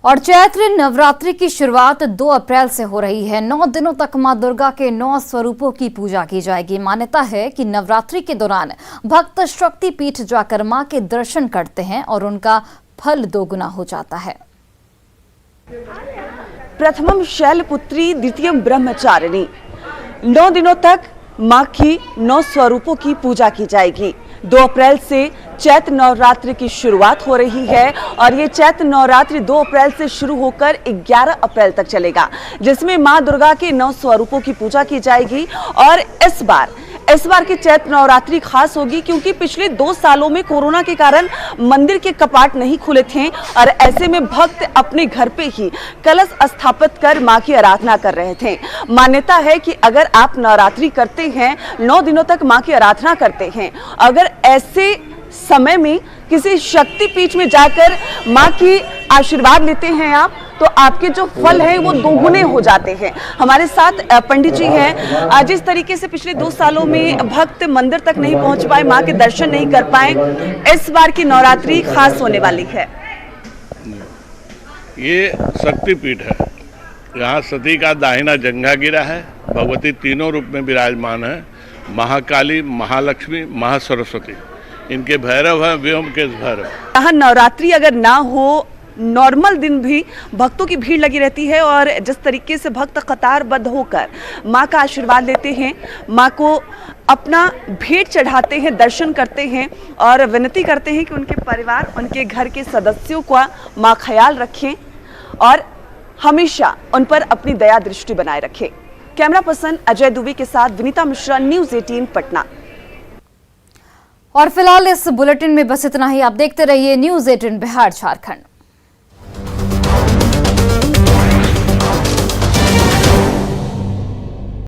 और चैत्र नवरात्रि की शुरुआत 2 अप्रैल से हो रही है। 9 दिनों तक मां दुर्गा के 9 स्वरूपों की पूजा की जाएगी। मान्यता है कि नवरात्रि के दौरान भक्त शक्ति पीठ जाकर मां के दर्शन करते हैं और उनका फल दोगुना हो जाता है। प्रथमम शैलपुत्री द्वितीयम ब्रह्मचारिणी। 9 दिनों तक मां की 9 स्वरूपों की पूजा की जाएगी। 2 अप्रैल से चैत्र नवरात्रि की शुरुआत हो रही है और ये चैत्र नवरात्रि 2 अप्रैल से शुरू होकर 11 अप्रैल तक चलेगा, जिसमें मां दुर्गा के 9 स्वरूपों की पूजा की जाएगी। और इस बार की चैत्र नवरात्रि खास होगी क्योंकि पिछले 2 सालों में कोरोना के कारण मंदिर के कपाट नहीं खुले थे और ऐसे में भक्त अपने घर पे ही कलश स्थापित कर मां की आराधना कर रहे थे। मान्यता है कि अगर आप नवरात्रि करते हैं, 9 दिनों तक मां की आराधना करते हैं, अगर ऐसे समय में किसी शक्ति पीठ में जाकर मां की आशीर्वाद लेते हैं आप, तो आपके जो फल है वो दोगुने हो जाते हैं। हमारे साथ पंडित जी हैं। जिस तरीके से पिछले 2 सालों में भक्त मंदिर तक नहीं पहुंच पाए, मां के दर्शन नहीं कर पाए, इस बार की नवरात्रि खास होने वाली है। ये शक्तिपीठ है। यहाँ सती का दाहिना जंघा गिरा है। भगवती तीनों रूप में विराजमान है। महाकाली, महालक्ष्मी, महासरस्वती। इनके भैरव है व्योमकेश भैरव। यहाँ नवरात्रि अगर ना हो, नॉर्मल दिन भी भक्तों की भीड़ लगी रहती है और जिस तरीके से भक्त कतारबद्ध होकर मां का आशीर्वाद लेते हैं, मां को अपना भेंट चढ़ाते हैं, दर्शन करते हैं और विनती करते हैं कि उनके परिवार, उनके घर के सदस्यों का मां ख्याल रखें और हमेशा उन पर अपनी दया दृष्टि बनाए रखें। कैमरा पर्सन अजय दुबे के साथ विनीता मिश्रा, न्यूज़ 18 पटना। और फिलहाल इस बुलेटिन में बस इतना ही। आप देखते रहिए न्यूज़ 18 बिहार झारखंड।